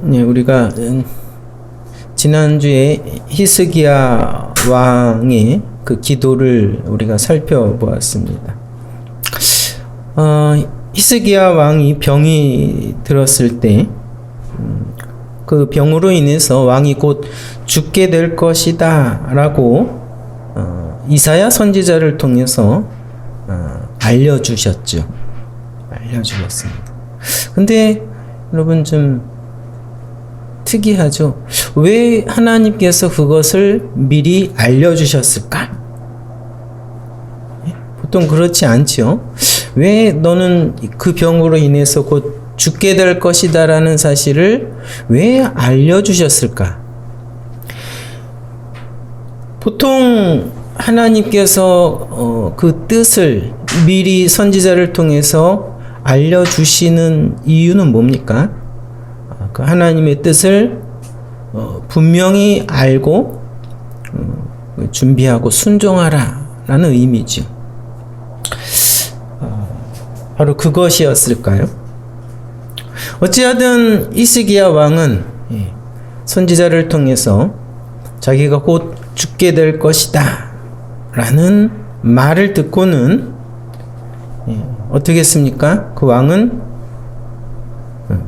네, 우리가 지난주에 히스기야 왕의 그 기도를 우리가 살펴보았습니다. 히스기야 왕이 병이 들었을 때 그 병으로 인해서 왕이 곧 죽게 될 것이다 라고 이사야 선지자를 통해서 알려주셨습니다. 근데 여러분 좀 특이하죠? 왜 하나님께서 그것을 미리 알려주셨을까? 보통 그렇지 않죠? 왜 너는 그 병으로 인해서 곧 죽게 될 것이다 라는 사실을 왜 알려주셨을까? 보통 하나님께서 그 뜻을 미리 선지자를 통해서 알려주시는 이유는 뭡니까? 그 하나님의 뜻을 분명히 알고 준비하고 순종하라 라는 의미죠. 바로 그것이었을까요? 어찌하든 히스기야 왕은 선지자를 통해서 자기가 곧 죽게 될 것이다 라는 말을 듣고는 어떻게 했습니까? 그 왕은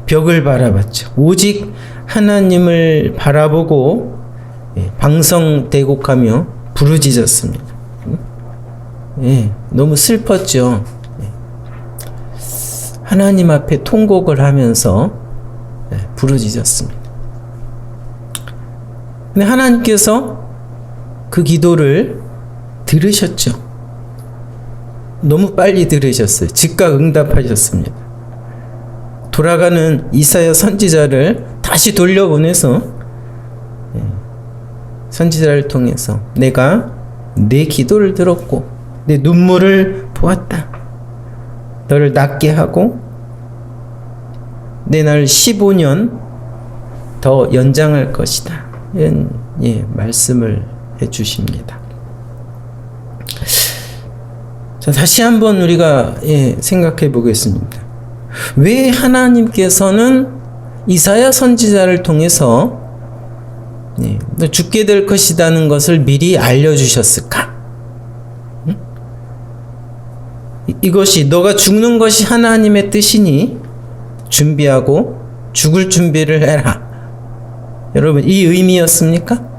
벽을 바라봤죠. 오직 하나님을 바라보고 방성대곡하며 부르짖었습니다. 너무 슬펐죠. 하나님 앞에 통곡을 하면서 부르짖었습니다. 근데 하나님께서 그 기도를 들으셨죠. 너무 빨리 들으셨어요. 즉각 응답하셨습니다. 돌아가는 이사야 선지자를 다시 돌려보내서 선지자를 통해서 내가 내 기도를 들었고 내 눈물을 보았다. 너를 낫게 하고 내 날 15년 더 연장할 것이다. 이런 말씀을 해주십니다. 자, 다시 한번 우리가 생각해 보겠습니다. 왜 하나님께서는 이사야 선지자를 통해서 너 죽게 될 것이라는 것을 미리 알려주셨을까? 이것이 너가 죽는 것이 하나님의 뜻이니 준비하고 죽을 준비를 해라. 여러분 이 의미였습니까?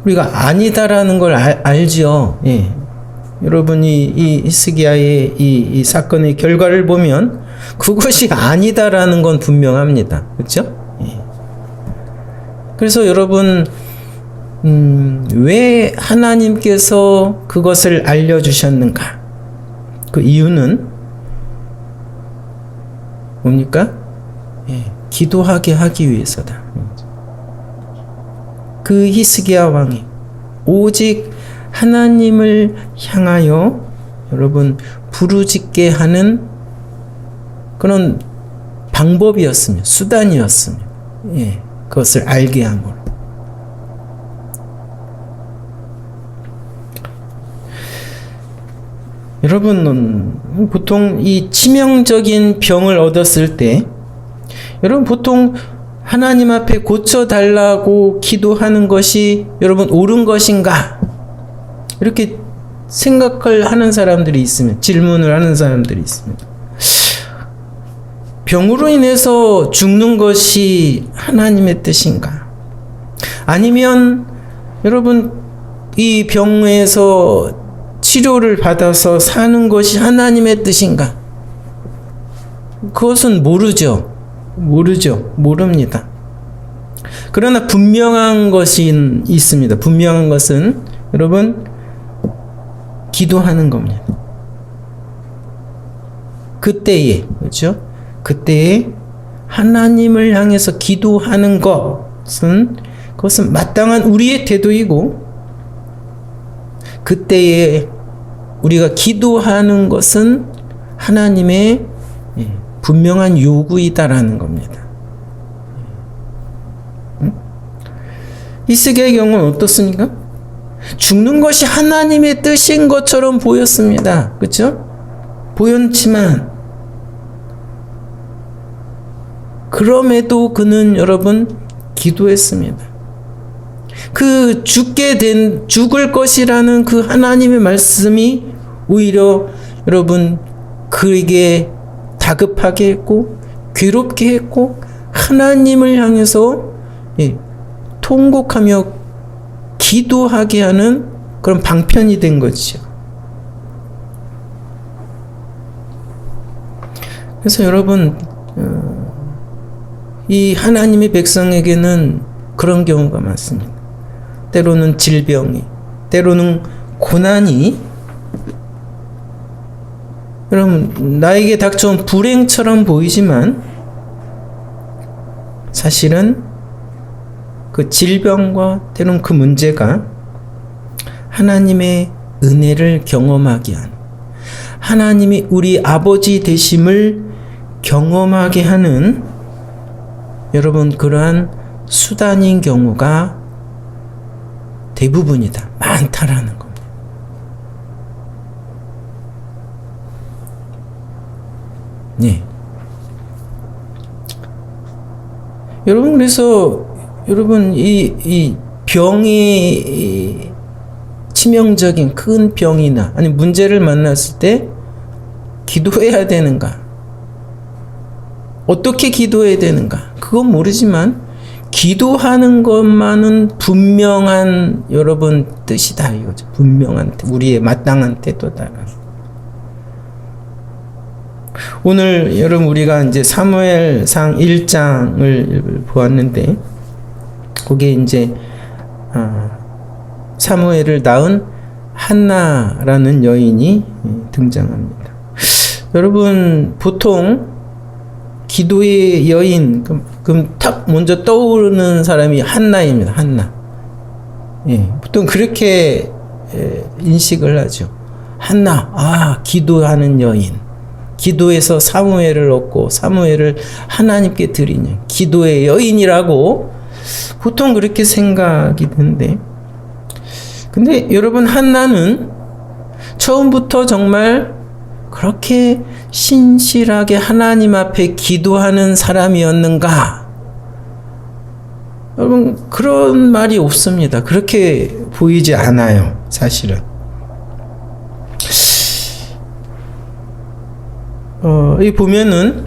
우리가 아니다라는 걸 알죠. 여러분이 이 히스기야의 이 사건의 결과를 보면 그것이 아니다라는 건 분명합니다. 그렇죠? 그래서 여러분 왜 하나님께서 그것을 알려주셨는가? 그 이유는 뭡니까? 기도하게 하기 위해서다. 그 히스기야 왕이 오직 하나님을 향하여 여러분 부르짖게 하는 그런 방법이었으며 수단이었으며 그것을 알게 함으로 여러분 보통 이 치명적인 병을 얻었을 때 여러분 보통 하나님 앞에 고쳐달라고 기도하는 것이 여러분 옳은 것인가? 이렇게 생각을 하는 사람들이 있으면 질문을 하는 사람들이 있습니다. 병으로 인해서 죽는 것이 하나님의 뜻인가? 아니면 여러분 이 병에서 치료를 받아서 사는 것이 하나님의 뜻인가? 그것은 모릅니다. 그러나 분명한 것이 있습니다. 분명한 것은 여러분 기도하는 겁니다. 그때에 그렇죠? 그때에 하나님을 향해서 기도하는 그것은 마땅한 우리의 태도이고 그때에 우리가 기도하는 것은 하나님의 분명한 요구이다라는 겁니다. 히스기야의 경우는 어떻습니까? 죽는 것이 하나님의 뜻인 것처럼 보였습니다. 그렇죠? 보였지만 그럼에도 그는 여러분 기도했습니다. 그 죽을 것이라는 그 하나님의 말씀이 오히려 여러분 그에게 다급하게 했고 괴롭게 했고 하나님을 향해서 통곡하며 기도하게 하는 그런 방편이 된 거죠. 그래서 여러분 이 하나님의 백성에게는 그런 경우가 많습니다. 때로는 질병이, 때로는 고난이 여러분 나에게 닥쳐온 불행처럼 보이지만 사실은 그 질병과 때로는 그 문제가 하나님의 은혜를 경험하게 하는, 하나님이 우리 아버지 되심을 경험하게 하는 여러분 그러한 수단인 경우가 대부분이다. 많다라는 겁니다. 네. 여러분 그래서 여러분 이 병이 치명적인 큰 병이나 아니 문제를 만났을 때 기도해야 되는가? 어떻게 기도해야 되는가? 그건 모르지만 기도하는 것만은 분명한 여러분 뜻이다 이거죠. 분명한 우리의 마땅한 태도다. 오늘 여러분 우리가 이제 사무엘상 1장을 보았는데 거기에 이제 사무엘을 낳은 한나라는 여인이 등장합니다. 여러분 보통 기도의 여인 그럼 탁 먼저 떠오르는 사람이 한나입니다. 한나. 보통 그렇게 인식을 하죠. 한나, 기도하는 여인. 기도에서 사무엘을 얻고 사무엘을 하나님께 드리는 기도의 여인이라고 보통 그렇게 생각이 드는데, 근데 여러분 한나는 처음부터 정말 그렇게 신실하게 하나님 앞에 기도하는 사람이었는가? 여러분 그런 말이 없습니다. 그렇게 보이지 않아요. 사실은 이 보면은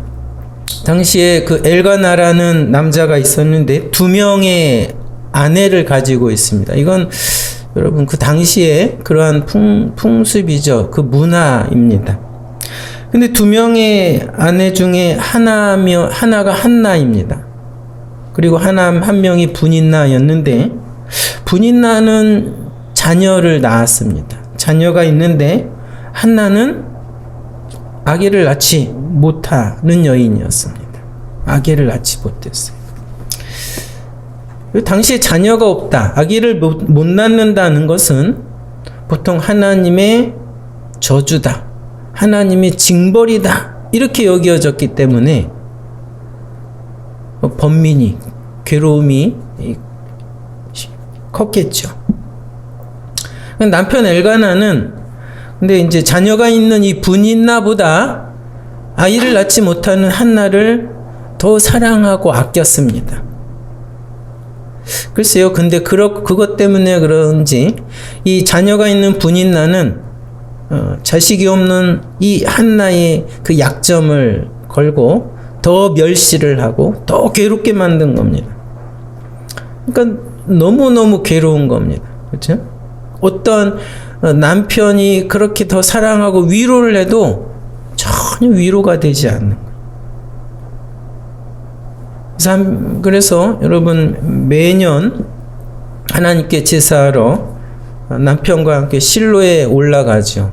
당시에 그 엘가나라는 남자가 있었는데 2명의 아내를 가지고 있습니다. 이건 여러분 그 당시에 그러한 풍습이죠. 그 문화입니다. 근데 2명의 아내 중에 하나가 한나입니다. 그리고 한 명이 분인나였는데, 분인나는 자녀를 낳았습니다. 자녀가 있는데 한나는 아기를 낳지 못하는 여인이었습니다. 아기를 낳지 못했어요. 당시에 자녀가 없다, 아기를 못 낳는다는 것은 보통 하나님의 저주다, 하나님의 징벌이다 이렇게 여겨졌기 때문에 번민이, 괴로움이 컸겠죠. 남편 엘가나는 근데 이제 자녀가 있는 이 분인나보다 아이를 낳지 못하는 한나를 더 사랑하고 아꼈습니다. 글쎄요, 근데 그것 때문에 그런지 이 자녀가 있는 분인나는 자식이 없는 이 한나의 그 약점을 걸고 더 멸시를 하고 더 괴롭게 만든 겁니다. 그러니까 너무너무 괴로운 겁니다. 그렇죠? 어떤 남편이 그렇게 더 사랑하고 위로를 해도 전혀 위로가 되지 않는 거예요. 그래서 여러분 매년 하나님께 제사하러 남편과 함께 실로에 올라가죠.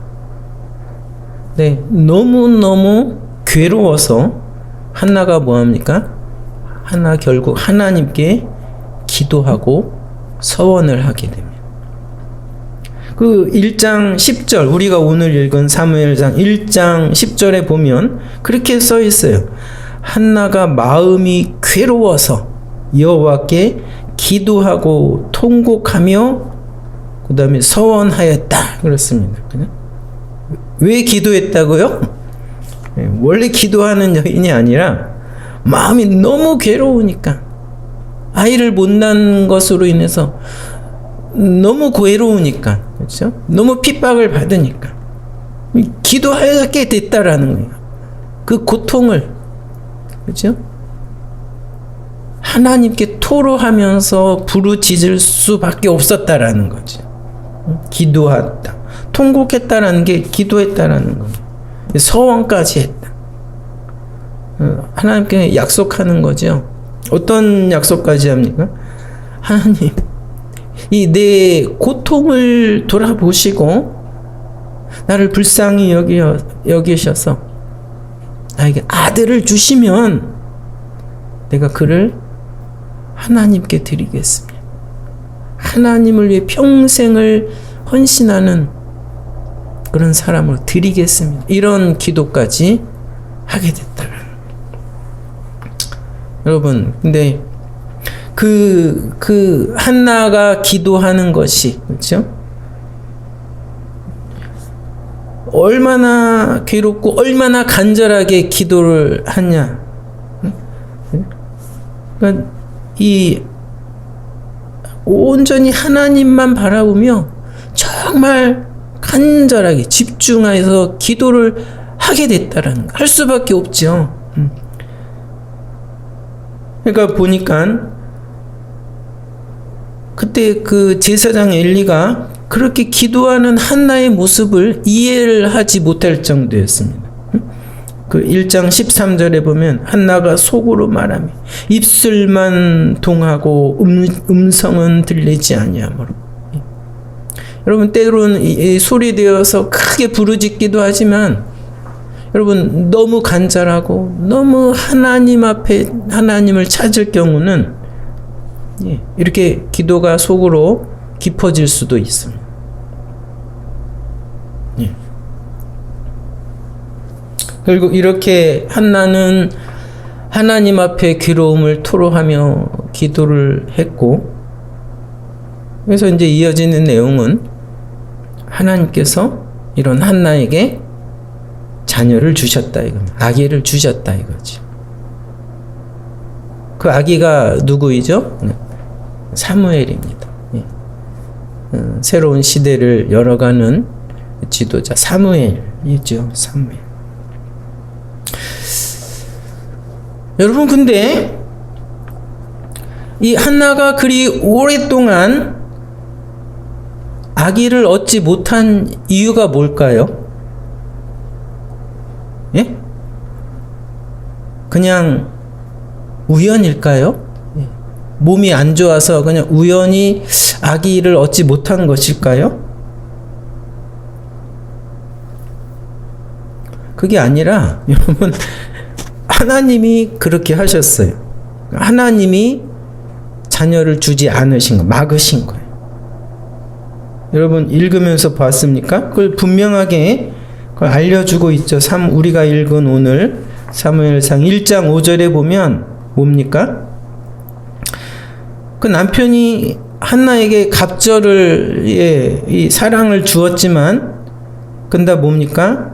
네, 너무너무 괴로워서 한나가 뭐합니까? 한나 결국 하나님께 기도하고 서원을 하게 됩니다. 그 1장 10절, 우리가 오늘 읽은 사무엘상 1장 10절에 보면 그렇게 써 있어요. 한나가 마음이 괴로워서 여호와께 기도하고 통곡하며 그 다음에 서원하였다 그렇습니다. 왜 기도했다고요? 원래 기도하는 여인이 아니라 마음이 너무 괴로우니까, 아이를 못 낳은 것으로 인해서 너무 괴로우니까, 그렇죠? 너무 핍박을 받으니까 기도하게 됐다라는 거예요. 그 고통을, 그렇죠? 하나님께 토로하면서 부르짖을 수밖에 없었다라는 거죠. 기도했다. 통곡했다라는 게 기도했다라는 거예요. 서원까지 했다. 하나님께 약속하는 거죠. 어떤 약속까지 합니까? 하나님, 이 내 고통을 돌아보시고 나를 불쌍히 여기셔서 나에게 아들을 주시면 내가 그를 하나님께 드리겠습니다. 하나님을 위해 평생을 헌신하는 그런 사람으로 드리겠습니다. 이런 기도까지 하게 됐다. 여러분, 근데 그 한나가 기도하는 것이, 그렇죠? 얼마나 괴롭고 얼마나 간절하게 기도를 하냐. 그러니까 이 온전히 하나님만 바라보며 정말 간절하게 집중해서 기도를 하게 됐다라는 거. 할 수밖에 없죠. 그러니까 보니까 그때 그 제사장 엘리가 그렇게 기도하는 한나의 모습을 이해를 하지 못할 정도였습니다. 그 1장 13절에 보면 한나가 속으로 말하며 입술만 동하고 음성은 들리지 아니하므로. 여러분, 때로는 소리되어서 크게 부르짖기도 하지만 여러분, 너무 간절하고 너무 하나님 앞에 하나님을 찾을 경우는 이렇게 기도가 속으로 깊어질 수도 있습니다. 그리고 이렇게 한나는 하나님 앞에 괴로움을 토로하며 기도를 했고, 그래서 이제 이어지는 내용은 하나님께서 이런 한나에게 자녀를 주셨다 이겁니다. 아기를 주셨다 이거죠. 그 아기가 누구이죠? 사무엘입니다. 새로운 시대를 열어가는 지도자 사무엘이죠. 사무엘. 여러분, 근데 이 한나가 그리 오랫동안 아기를 얻지 못한 이유가 뭘까요? 예? 그냥 우연일까요? 몸이 안 좋아서 그냥 우연히 아기를 얻지 못한 것일까요? 그게 아니라 여러분, 하나님이 그렇게 하셨어요. 하나님이 자녀를 주지 않으신 거, 막으신 거예요. 여러분, 읽으면서 봤습니까? 그걸 분명하게 그걸 알려주고 있죠. 우리가 읽은 오늘 사무엘상 1장 5절에 보면 뭡니까? 그 남편이 한나에게 갑절을, 이 사랑을 주었지만, 근데 뭡니까?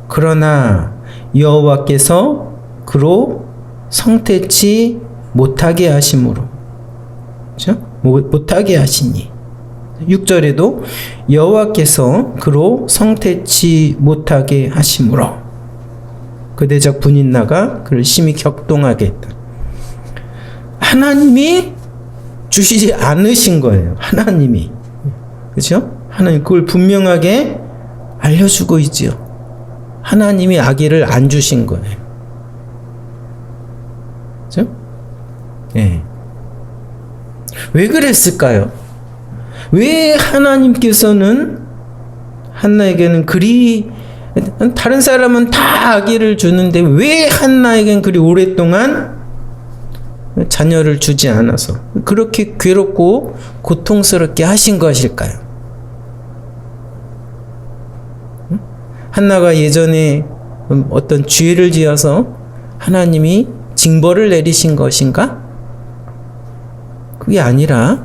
그러나 여호와께서 그로 성태치 못하게 하심으로, 그렇죠? 못하게 하시니. 6절에도 여호와께서 그로 성태치 못하게 하심으로 그대적 분인나가 그를 심히 격동하게 했다. 하나님이 주시지 않으신 거예요. 하나님이. 그렇죠? 하나님 그걸 분명하게 알려주고 있지요. 하나님이 아기를 안 주신 거예요. 그렇죠? 예. 왜 그랬을까요? 왜 하나님께서는 한나에게는 그리, 다른 사람은 다 아기를 주는데 왜 한나에게는 그리 오랫동안 자녀를 주지 않아서 그렇게 괴롭고 고통스럽게 하신 것일까요? 한나가 예전에 어떤 죄를 지어서 하나님이 징벌을 내리신 것인가? 그게 아니라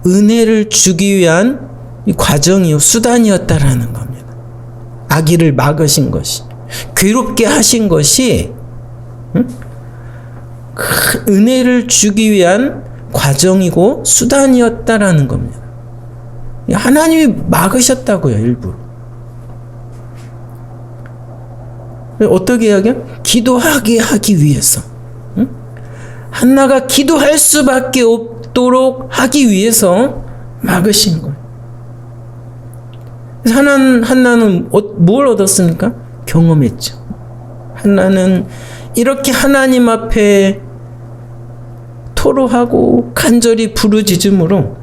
은혜를 주기 위한 이 과정이요, 수단이었다라는 겁니다. 아기를 막으신 것이. 괴롭게 하신 것이 큰 은혜를 주기 위한 과정이고 수단이었다라는 겁니다. 하나님이 막으셨다고요, 일부러. 어떻게 하게? 기도하게 하기 위해서. 한나가 기도할 수밖에 없도록 하기 위해서 막으신 거예요. 한나는 뭘 얻었습니까? 경험했죠. 한나는 이렇게 하나님 앞에 토로하고 간절히 부르짖음으로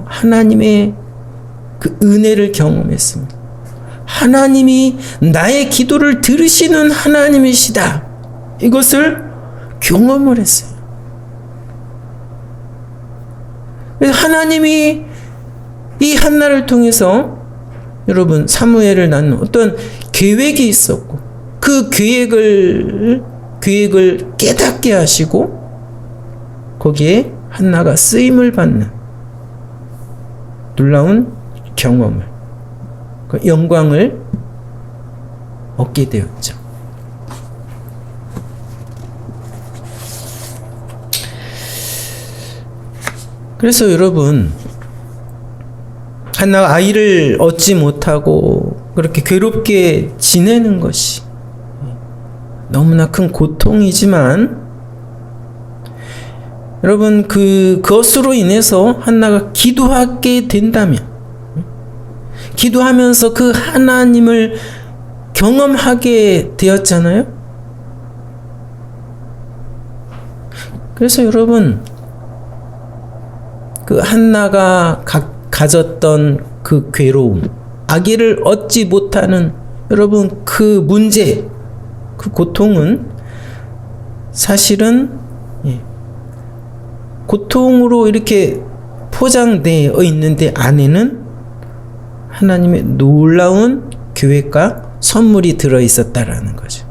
하나님의 그 은혜를 경험했습니다. 하나님이 나의 기도를 들으시는 하나님이시다. 이것을 경험을 했어요. 그래서 하나님이 이 한나를 통해서 여러분 사무엘을 낳는 어떤 계획이 있었고 그 계획을 깨닫게 하시고 거기에 한나가 쓰임을 받는 놀라운 경험을, 그 영광을 얻게 되었죠. 그래서 여러분, 한나가 아이를 얻지 못하고 그렇게 괴롭게 지내는 것이 너무나 큰 고통이지만 여러분 그것으로 인해서 한나가 기도하게 된다면 기도하면서 그 하나님을 경험하게 되었잖아요. 그래서 여러분 그 한나가 가졌던 그 괴로움, 아기를 얻지 못하는 여러분 그 문제, 그 고통은 사실은 고통으로 이렇게 포장되어 있는데 안에는 하나님의 놀라운 계획과 선물이 들어 있었다라는 거죠.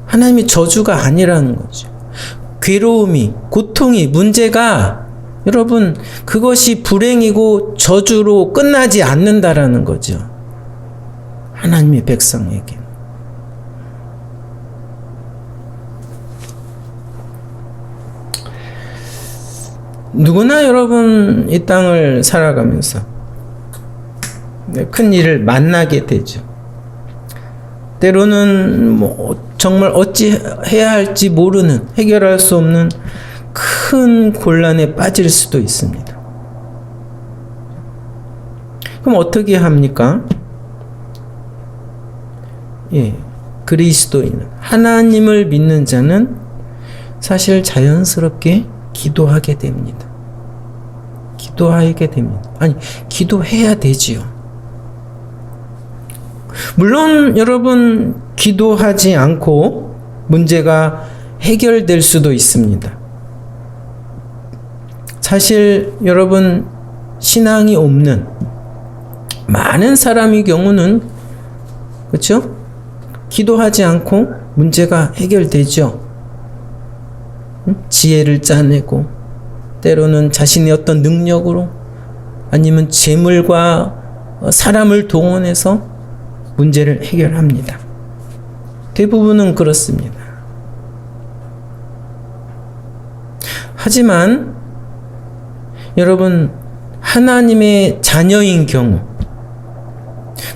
하나님의 저주가 아니라는 거죠. 괴로움이, 고통이, 문제가 여러분 그것이 불행이고 저주로 끝나지 않는다라는 거죠. 하나님의 백성에게. 누구나 여러분 이 땅을 살아가면서 큰 일을 만나게 되죠. 때로는 정말 어찌 해야 할지 모르는, 해결할 수 없는 큰 곤란에 빠질 수도 있습니다. 그럼 어떻게 합니까? 그리스도인, 하나님을 믿는 자는 사실 자연스럽게 기도하게 됩니다. 기도하게 됩니다. 아니, 기도해야 되지요. 물론 여러분 기도하지 않고 문제가 해결될 수도 있습니다. 사실 여러분 신앙이 없는 많은 사람의 경우는 그렇죠? 기도하지 않고 문제가 해결되죠. 지혜를 짜내고 때로는 자신의 어떤 능력으로 아니면 재물과 사람을 동원해서 문제를 해결합니다. 대부분은 그렇습니다. 하지만 여러분 하나님의 자녀인 경우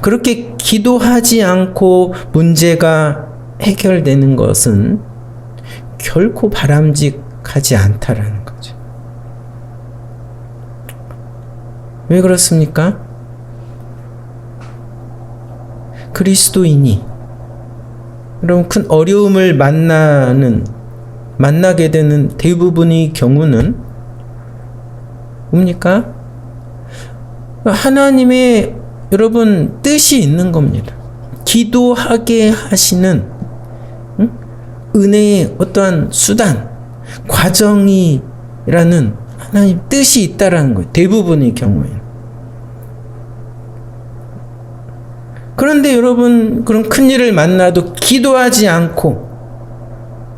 그렇게 기도하지 않고 문제가 해결되는 것은 결코 바람직하지 않다라는 거죠. 왜 그렇습니까? 그리스도인이 여러분 큰 어려움을 만나게 되는 대부분의 경우는 뭡니까? 하나님의 여러분 뜻이 있는 겁니다. 기도하게 하시는 은혜의 어떠한 수단, 과정이라는 하나님 뜻이 있다라는 거예요. 대부분의 경우에는. 그런데 여러분 그런 큰일을 만나도 기도하지 않고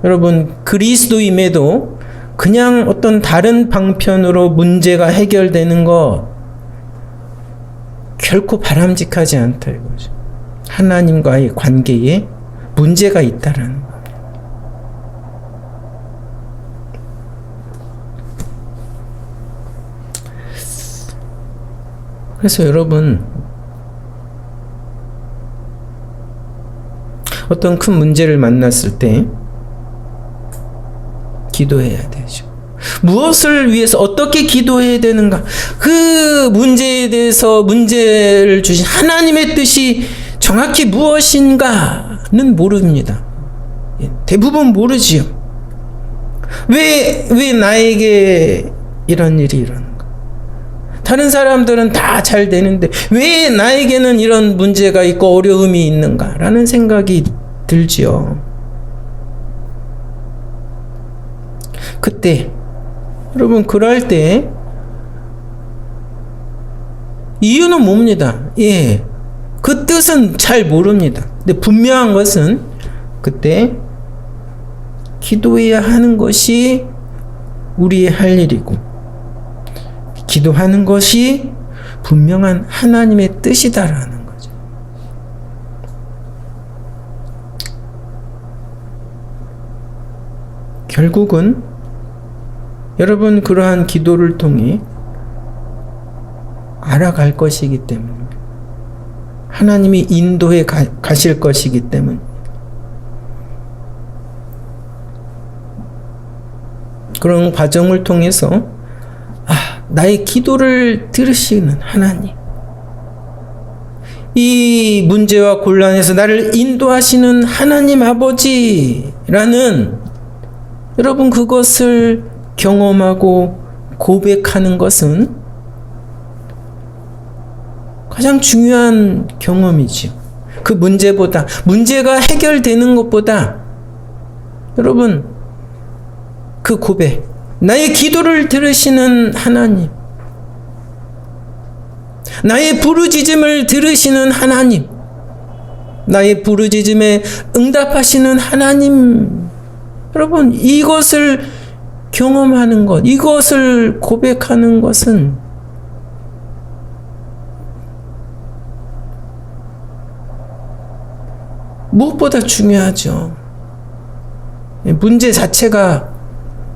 여러분 그리스도임에도 그냥 어떤 다른 방편으로 문제가 해결되는 것 결코 바람직하지 않다 이거죠. 하나님과의 관계에 문제가 있다라는 겁니다. 그래서 여러분, 어떤 큰 문제를 만났을 때 기도해야 되죠. 무엇을 위해서 어떻게 기도해야 되는가? 그 문제에 대해서 문제를 주신 하나님의 뜻이 정확히 무엇인가는 모릅니다. 대부분 모르지요. 왜 나에게 이런 일이 일어나는가? 다른 사람들은 다 잘 되는데 왜 나에게는 이런 문제가 있고 어려움이 있는가라는 생각이 들지요. 그때 여러분, 그럴 때 이유는 뭡니다. 그 뜻은 잘 모릅니다. 근데 분명한 것은 그때 기도해야 하는 것이 우리의 할 일이고, 기도하는 것이 분명한 하나님의 뜻이다라는 거죠. 결국은 여러분, 그러한 기도를 통해 알아갈 것이기 때문입니다. 하나님이 인도해 가실 것이기 때문. 그런 과정을 통해서 나의 기도를 들으시는 하나님, 이 문제와 곤란에서 나를 인도하시는 하나님 아버지라는, 여러분, 그것을 경험하고 고백하는 것은 가장 중요한 경험이지요. 그 문제가 해결되는 것보다 여러분, 그 고백, 나의 기도를 들으시는 하나님, 나의 부르짖음을 들으시는 하나님, 나의 부르짖음에 응답하시는 하나님, 여러분, 이것을 경험하는 것, 이것을 고백하는 것은 무엇보다 중요하죠. 문제 자체가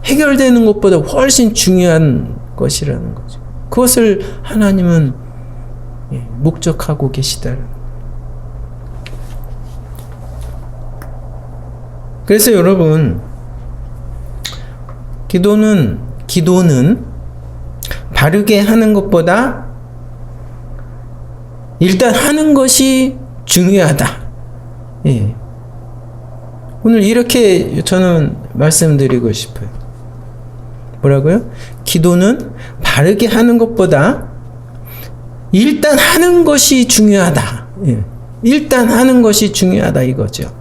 해결되는 것보다 훨씬 중요한 것이라는 거죠. 그것을 하나님은 목적하고 계시다는. 그래서 여러분, 기도는 바르게 하는 것보다 일단 하는 것이 중요하다. 오늘 이렇게 저는 말씀드리고 싶어요. 뭐라고요? 기도는 바르게 하는 것보다 일단 하는 것이 중요하다. 일단 하는 것이 중요하다 이거죠.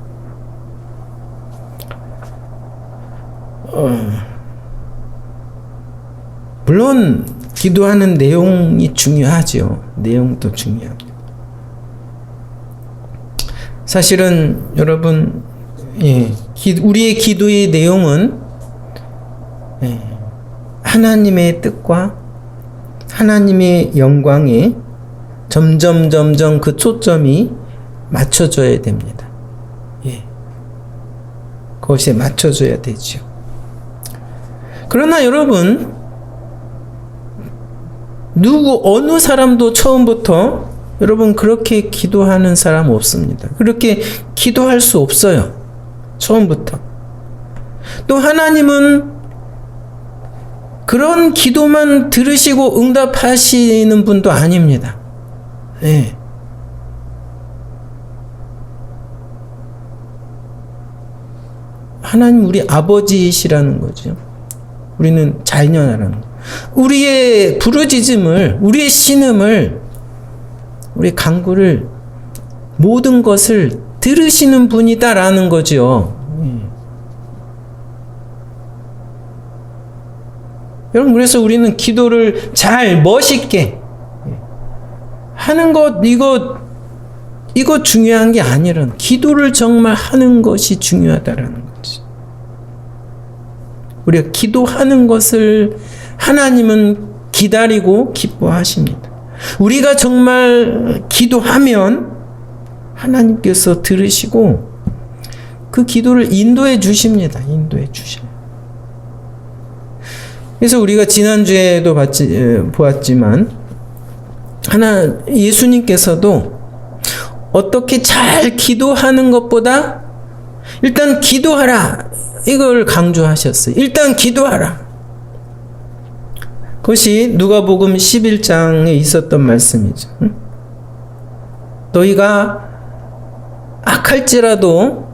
물론 기도하는 내용이 중요하죠. 내용도 중요합니다. 사실은 여러분, 우리의 기도의 내용은 하나님의 뜻과 하나님의 영광에 점점 그 초점이 맞춰져야 됩니다. 그것에 맞춰져야 되죠. 그러나 여러분, 어느 사람도 처음부터 여러분 그렇게 기도하는 사람 없습니다. 그렇게 기도할 수 없어요. 처음부터. 또 하나님은 그런 기도만 들으시고 응답하시는 분도 아닙니다. 하나님 우리 아버지시라는 거죠. 우리는 자녀라는 거. 우리의 부르짖음을, 우리의 신음을, 우리 간구를, 모든 것을 들으시는 분이다라는 거죠. 여러분, 그래서 우리는 기도를 잘 멋있게 하는 것, 이거 중요한 게 아니라 기도를 정말 하는 것이 중요하다라는 거지. 우리가 기도하는 것을 하나님은 기다리고 기뻐하십니다. 우리가 정말 기도하면 하나님께서 들으시고 그 기도를 인도해 주십니다. 인도해 주셔요. 그래서 우리가 지난주에도 보았지만 예수님께서도 어떻게 잘 기도하는 것보다 일단 기도하라, 이걸 강조하셨어요. 일단 기도하라. 그것이 누가복음 11장에 있었던 말씀이죠. 너희가 악할지라도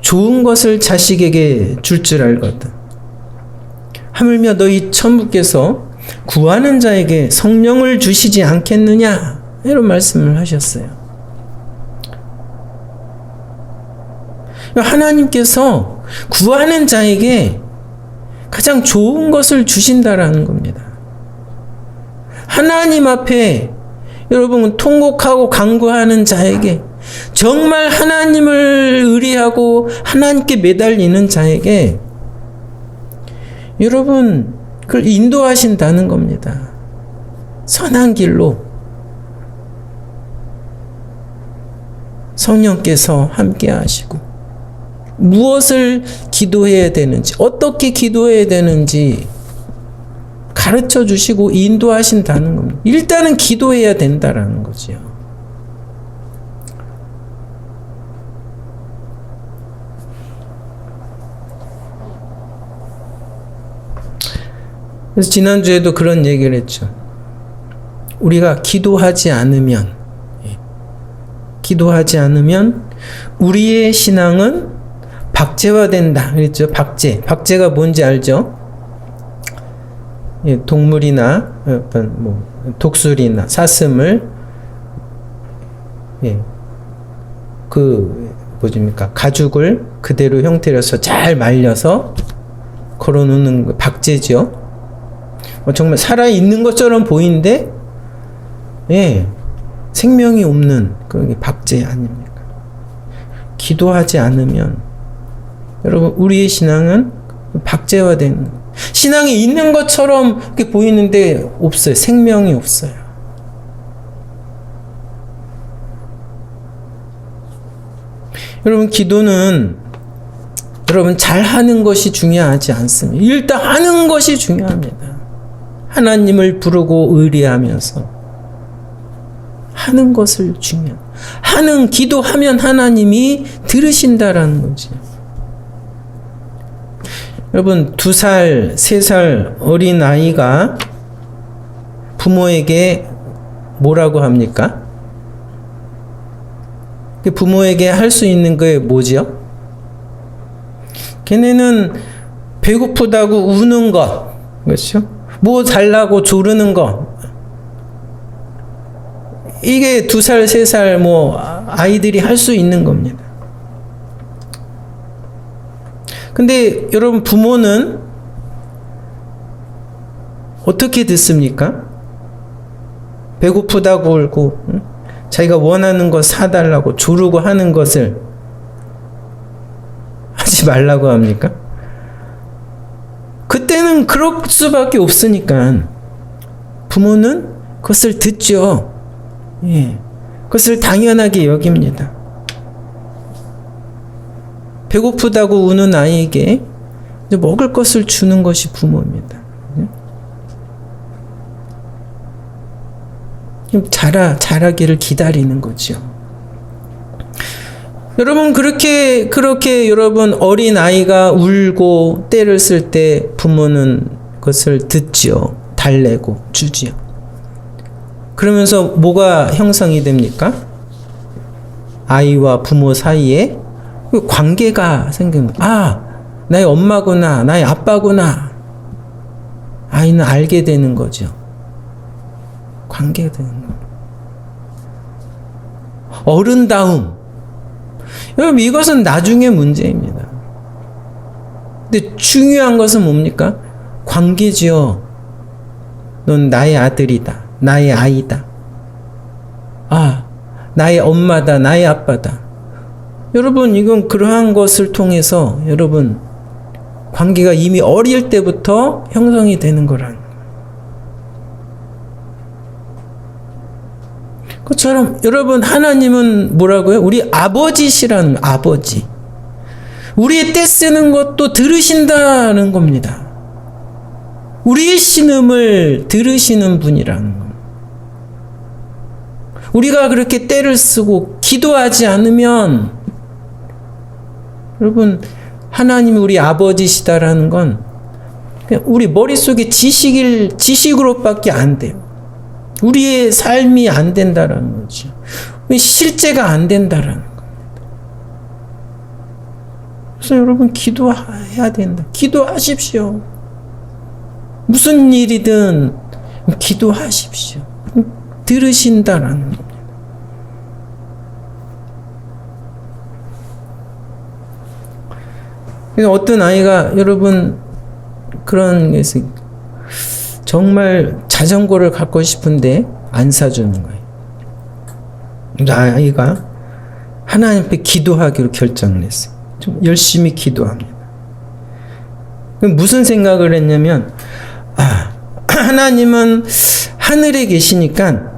좋은 것을 자식에게 줄 줄 알거든. 하물며 너희 천부께서 구하는 자에게 성령을 주시지 않겠느냐, 이런 말씀을 하셨어요. 하나님께서 구하는 자에게 가장 좋은 것을 주신다라는 겁니다. 하나님 앞에 여러분 통곡하고 간구하는 자에게, 정말 하나님을 의뢰하고 하나님께 매달리는 자에게 여러분 그걸 인도하신다는 겁니다. 선한 길로 성령께서 함께 하시고 무엇을 기도해야 되는지, 어떻게 기도해야 되는지 가르쳐 주시고 인도하신다는 겁니다. 일단은 기도해야 된다라는 거죠. 그래서 지난주에도 그런 얘기를 했죠. 우리가 기도하지 않으면 우리의 신앙은 박제화된다 그랬죠. 박제가 뭔지 알죠? 동물이나 어떤 독수리나 사슴을 가죽을 그대로 형태로서 잘 말려서 걸어놓는 박제죠. 정말 살아있는 것처럼 보이는데 생명이 없는 그게 박제 아닙니까? 기도하지 않으면 여러분 우리의 신앙은 박제화된, 신앙이 있는 것처럼 이렇게 보이는데 없어요. 생명이 없어요. 여러분 기도는 여러분 잘하는 것이 중요하지 않습니다. 일단 하는 것이 중요합니다. 하나님을 부르고 의뢰하면서 하는 것을 기도하면 하나님이 들으신다라는 거지. 여러분 2살, 3살 어린 아이가 부모에게 뭐라고 합니까? 부모에게 할 수 있는 게 뭐죠? 걔네는 배고프다고 우는 것, 그렇죠? 뭐 달라고 조르는 것, 이게 2살, 3살 아이들이 할 수 있는 겁니다. 근데 여러분 부모는 어떻게 듣습니까? 배고프다고 울고 자기가 원하는 거 사달라고 조르고 하는 것을 하지 말라고 합니까? 그때는 그럴 수밖에 없으니까 부모는 그것을 듣죠. 그것을 당연하게 여깁니다. 배고프다고 우는 아이에게 먹을 것을 주는 것이 부모입니다. 자라기를 기다리는 거죠. 여러분 그렇게 여러분 어린 아이가 울고 떼를 쓸 때 부모는 그것을 듣지요. 달래고 주지요. 그러면서 뭐가 형성이 됩니까? 아이와 부모 사이에 관계가 생깁니다. 나의 엄마구나, 나의 아빠구나. 아이는 알게 되는 거죠. 관계가 되는 거예요. 어른다움. 여러분 이것은 나중의 문제입니다. 근데 중요한 것은 뭡니까? 관계지요. 넌 나의 아들이다. 나의 아이다. 나의 엄마다. 나의 아빠다. 여러분 이건 그러한 것을 통해서 여러분 관계가 이미 어릴 때부터 형성이 되는 거라는 거예요. 그처럼 여러분 하나님은 뭐라고요? 우리 아버지시라는 거예요. 아버지. 우리의 떼쓰는 것도 들으신다는 겁니다. 우리의 신음을 들으시는 분이라는 겁니다. 우리가 그렇게 떼를 쓰고 기도하지 않으면 여러분 하나님이 우리 아버지시다라는 건 그냥 우리 머릿속에 지식으로밖에 안 돼요. 우리의 삶이 안 된다라는 거죠. 실제가 안 된다라는 겁니다. 그래서 여러분 기도해야 된다. 기도하십시오. 무슨 일이든 기도하십시오. 들으신다라는 겁니다. 어떤 아이가 여러분 그런 것이 정말 자전거를 갖고 싶은데 안 사주는 거예요. 아이가 하나님 앞에 기도하기로 결정을 했어요. 좀 열심히 기도합니다. 무슨 생각을 했냐면 하나님은 하늘에 계시니까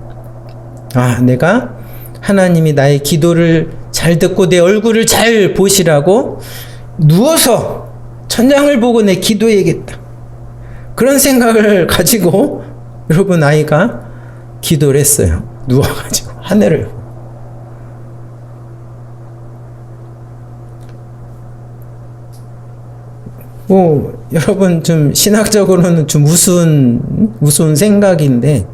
내가 하나님이 나의 기도를 잘 듣고 내 얼굴을 잘 보시라고 누워서 천장을 보고 내 기도해야겠다. 그런 생각을 가지고 여러분 아이가 기도를 했어요. 누워가지고 하늘을. 여러분 좀 신학적으로는 좀 우스운 생각인데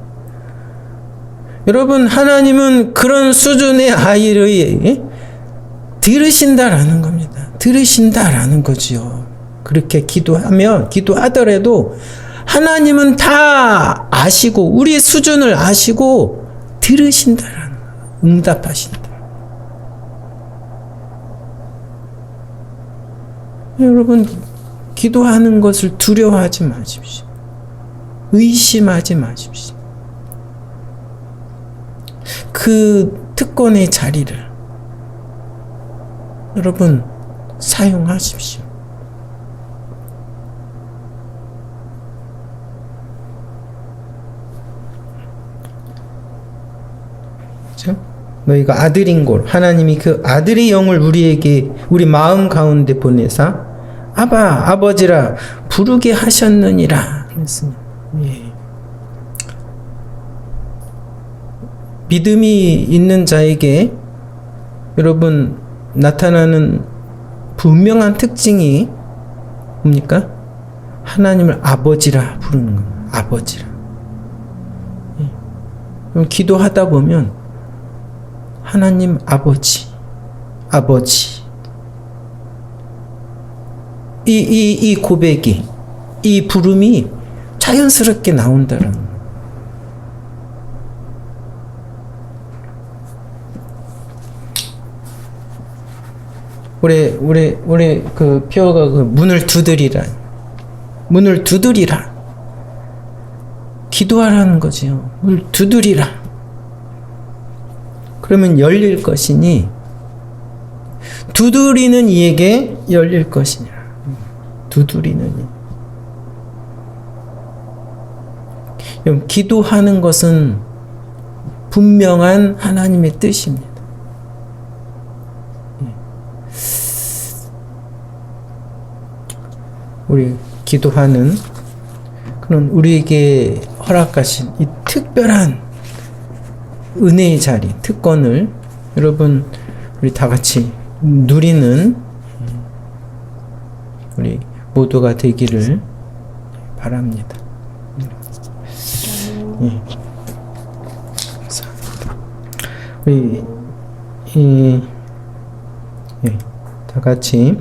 여러분 하나님은 그런 수준의 아이를 들으신다라는 겁니다. 들으신다라는 거지요. 그렇게 기도하더라도 하나님은 다 아시고 우리의 수준을 아시고 들으신다라는 거예요. 응답하신다. 여러분 기도하는 것을 두려워하지 마십시오. 의심하지 마십시오. 그 특권의 자리를 여러분 사용하십시오. 그렇죠? 너희가 아들인 걸 하나님이 그 아들의 영을 우리 마음 가운데 보내사 아버지라 부르게 하셨느니라 그랬습니다. 믿음이 있는 자에게 여러분 나타나는 분명한 특징이 뭡니까? 하나님을 아버지라 부르는 겁니다. 아버지라. 그럼 기도하다 보면 하나님 아버지 이 고백이 이 부름이 자연스럽게 나온다는 거예요. 올해 그 표어가 그 문을 두드리라. 기도하라는 거지요. 문을 두드리라. 그러면 열릴 것이니 두드리는 이에게 열릴 것이니라. 두드리는 이. 기도하는 것은 분명한 하나님의 뜻입니다. 우리 기도하는 그런 우리에게 허락하신 이 특별한 은혜의 자리, 특권을 여러분 우리 다 같이 누리는 우리 모두가 되기를 바랍니다. 감사합니다. 우리 다 같이